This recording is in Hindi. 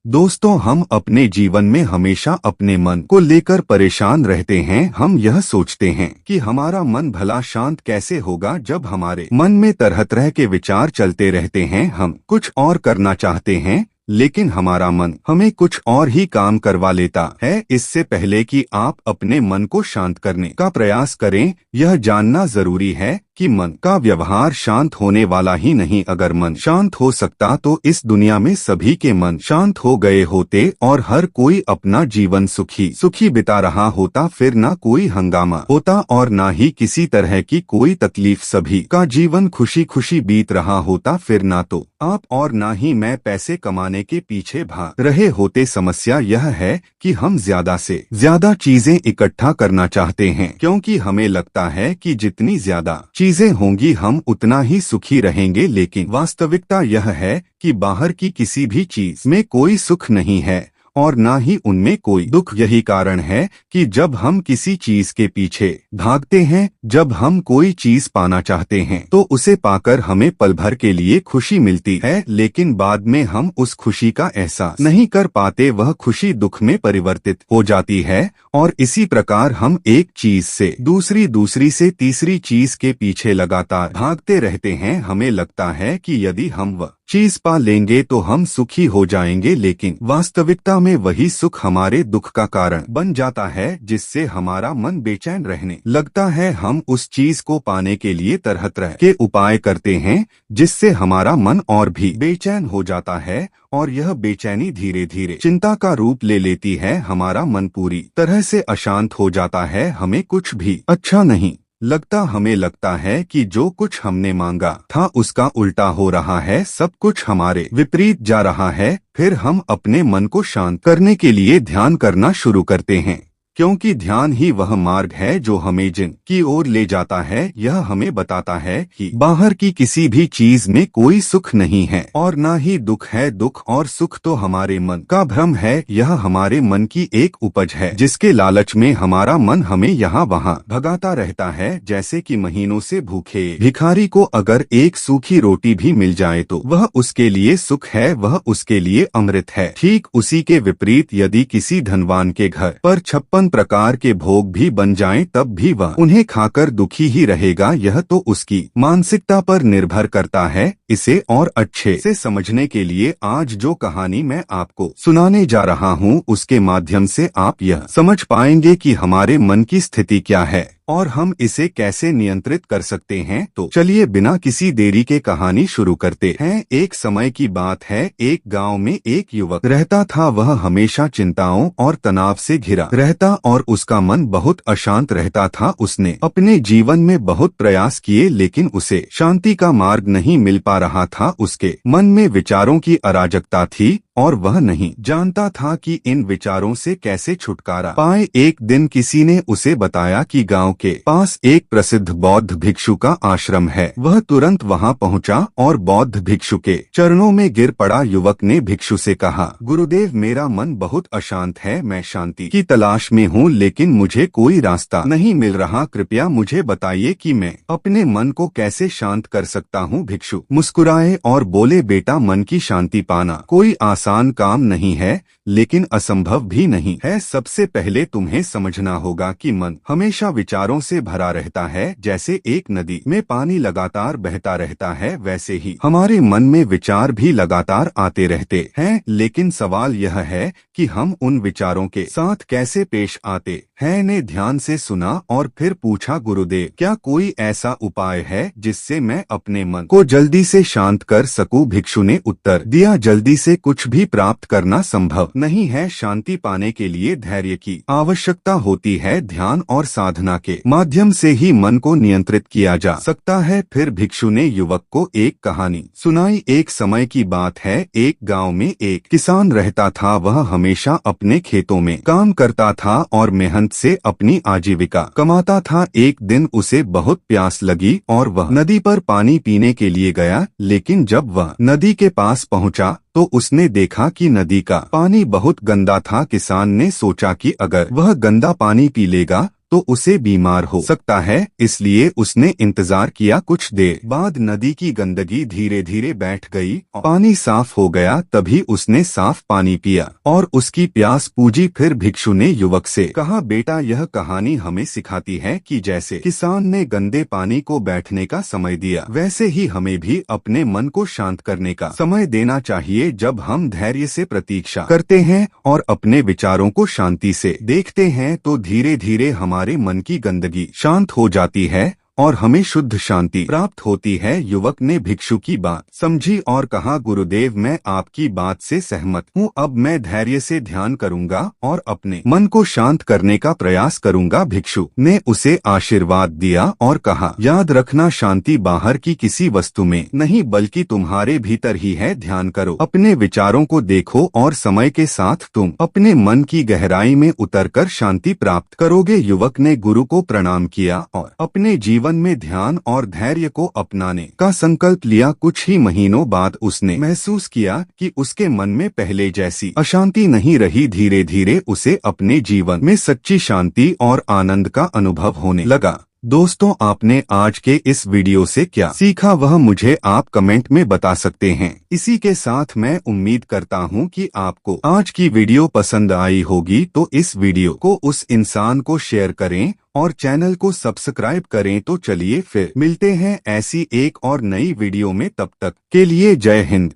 दोस्तों, हम अपने जीवन में हमेशा अपने मन को लेकर परेशान रहते हैं। हम यह सोचते हैं कि हमारा मन भला शांत कैसे होगा जब हमारे मन में तरह तरह के विचार चलते रहते हैं। हम कुछ और करना चाहते हैं लेकिन हमारा मन हमें कुछ और ही काम करवा लेता है। इससे पहले कि आप अपने मन को शांत करने का प्रयास करें, यह जानना जरूरी है कि मन का व्यवहार शांत होने वाला ही नहीं। अगर मन शांत हो सकता तो इस दुनिया में सभी के मन शांत हो गए होते और हर कोई अपना जीवन सुखी सुखी बिता रहा होता। फिर ना कोई हंगामा होता और ना ही किसी तरह की कोई तकलीफ। सभी का जीवन खुशी खुशी बीत रहा होता। फिर ना तो आप और ना ही मैं पैसे कमाने के पीछे भाग रहे होते। समस्या यह है कि हम ज्यादा से ज्यादा चीजें इकट्ठा करना चाहते हैं, क्योंकि हमें लगता है कि जितनी ज्यादा चीजें होंगी हम उतना ही सुखी रहेंगे। लेकिन वास्तविकता यह है कि बाहर की किसी भी चीज में कोई सुख नहीं है और ना ही उनमें कोई दुख। यही कारण है कि जब हम किसी चीज के पीछे भागते हैं, जब हम कोई चीज पाना चाहते हैं तो उसे पाकर हमें पल भर के लिए खुशी मिलती है, लेकिन बाद में हम उस खुशी का एहसास नहीं कर पाते। वह खुशी दुख में परिवर्तित हो जाती है और इसी प्रकार हम एक चीज से दूसरी, दूसरी से तीसरी चीज के पीछे लगातार भागते रहते हैं। हमें लगता है कि यदि हम वह चीज पा लेंगे तो हम सुखी हो जाएंगे, लेकिन वास्तविकता में वही सुख हमारे दुख का कारण बन जाता है, जिससे हमारा मन बेचैन रहने लगता है। हम उस चीज को पाने के लिए तरह तरह के उपाय करते हैं, जिससे हमारा मन और भी बेचैन हो जाता है और यह बेचैनी धीरे धीरे चिंता का रूप ले लेती है। हमारा मन पूरी तरह से अशांत हो जाता है। हमें कुछ भी अच्छा नहीं लगता। हमें लगता है कि जो कुछ हमने मांगा था उसका उल्टा हो रहा है, सब कुछ हमारे विपरीत जा रहा है। फिर हम अपने मन को शांत करने के लिए ध्यान करना शुरू करते हैं, क्योंकि ध्यान ही वह मार्ग है जो हमें जिन की ओर ले जाता है। यह हमें बताता है कि बाहर की किसी भी चीज में कोई सुख नहीं है और ना ही दुख है। दुख और सुख तो हमारे मन का भ्रम है। यह हमारे मन की एक उपज है, जिसके लालच में हमारा मन हमें यहाँ वहाँ भगाता रहता है। जैसे कि महीनों से भूखे भिखारी को अगर एक सूखी रोटी भी मिल जाए तो वह उसके लिए सुख है, वह उसके लिए अमृत है। ठीक उसी के विपरीत यदि किसी धनवान के घर पर 56 प्रकार के भोग भी बन जाएं, तब भी वह उन्हें खाकर दुखी ही रहेगा। यह तो उसकी मानसिकता पर निर्भर करता है। इसे और अच्छे से समझने के लिए आज जो कहानी मैं आपको सुनाने जा रहा हूँ, उसके माध्यम से आप यह समझ पाएंगे कि हमारे मन की स्थिति क्या है और हम इसे कैसे नियंत्रित कर सकते हैं। तो चलिए बिना किसी देरी के कहानी शुरू करते हैं। एक समय की बात है, एक गांव में एक युवक रहता था। वह हमेशा चिंताओं और तनाव से घिरा रहता और उसका मन बहुत अशांत रहता था। उसने अपने जीवन में बहुत प्रयास किए, लेकिन उसे शांति का मार्ग नहीं मिल पा रहा था। उसके मन में विचारों की अराजकता थी और वह नहीं जानता था कि इन विचारों से कैसे छुटकारा पाए। एक दिन किसी ने उसे बताया कि गांव के पास एक प्रसिद्ध बौद्ध भिक्षु का आश्रम है। वह तुरंत वहां पहुंचा और बौद्ध भिक्षु के चरणों में गिर पड़ा। युवक ने भिक्षु से कहा, गुरुदेव, मेरा मन बहुत अशांत है। मैं शांति की तलाश में हूँ, लेकिन मुझे कोई रास्ता नहीं मिल रहा। कृपया मुझे बताइए कि मैं अपने मन को कैसे शांत कर सकता हूँ। भिक्षु मुस्कुराए और बोले, बेटा, मन की शांति पाना कोई आसान काम नहीं है, लेकिन असंभव भी नहीं है। सबसे पहले तुम्हें समझना होगा कि मन हमेशा विचारों से भरा रहता है। जैसे एक नदी में पानी लगातार बहता रहता है, वैसे ही हमारे मन में विचार भी लगातार आते रहते हैं। लेकिन सवाल यह है कि हम उन विचारों के साथ कैसे पेश आते हैं। ने ध्यान से सुना और फिर पूछा, गुरुदेव, क्या कोई ऐसा उपाय है जिससे मैं अपने मन को जल्दी से शांत कर सकूं? भिक्षु ने उत्तर दिया, जल्दी से कुछ भी प्राप्त करना संभव नहीं है। शांति पाने के लिए धैर्य की आवश्यकता होती है। ध्यान और साधना के माध्यम से ही मन को नियंत्रित किया जा सकता है। फिर भिक्षु ने युवक को एक कहानी सुनाई। एक समय की बात है, एक गांव में एक किसान रहता था। वह हमेशा अपने खेतों में काम करता था और मेहनत से अपनी आजीविका कमाता था। एक दिन उसे बहुत प्यास लगी और वह नदी पर पानी पीने के लिए गया, लेकिन जब वह नदी के पास पहुंचा तो उसने देखा कि नदी का पानी बहुत गंदा था। किसान ने सोचा कि अगर वह गंदा पानी पी लेगा तो उसे बीमार हो सकता है, इसलिए उसने इंतजार किया। कुछ देर बाद नदी की गंदगी धीरे धीरे बैठ गई, पानी साफ हो गया। तभी उसने साफ पानी पिया और उसकी प्यास पूजी। फिर भिक्षु ने युवक से कहा, बेटा, यह कहानी हमें सिखाती है कि जैसे किसान ने गंदे पानी को बैठने का समय दिया, वैसे ही हमें भी अपने मन को शांत करने का समय देना चाहिए। जब हम धैर्य से प्रतीक्षा करते हैं और अपने विचारों को शांति से देखते हैं तो धीरे धीरे हमारे मन की गंदगी शांत हो जाती है और हमें शुद्ध शांति प्राप्त होती है। युवक ने भिक्षु की बात समझी और कहा, गुरुदेव, मैं आपकी बात से सहमत हूँ। अब मैं धैर्य से ध्यान करूँगा और अपने मन को शांत करने का प्रयास करूँगा। भिक्षु ने उसे आशीर्वाद दिया और कहा, याद रखना, शांति बाहर की किसी वस्तु में नहीं बल्कि तुम्हारे भीतर ही है। ध्यान करो, अपने विचारों को देखो और समय के साथ तुम अपने मन की गहराई में उतरकर शांति प्राप्त करोगे। युवक ने गुरु को प्रणाम किया और अपने जीवन में ध्यान और धैर्य को अपनाने का संकल्प लिया। कुछ ही महीनों बाद उसने महसूस किया कि उसके मन में पहले जैसी अशांति नहीं रही। धीरे धीरे उसे अपने जीवन में सच्ची शांति और आनंद का अनुभव होने लगा। दोस्तों, आपने आज के इस वीडियो से क्या सीखा वह मुझे आप कमेंट में बता सकते हैं। इसी के साथ मैं उम्मीद करता हूं कि आपको आज की वीडियो पसंद आई होगी, तो इस वीडियो को उस इंसान को शेयर करें और चैनल को सब्सक्राइब करें। तो चलिए फिर मिलते हैं ऐसी एक और नई वीडियो में, तब तक के लिए जय हिंद।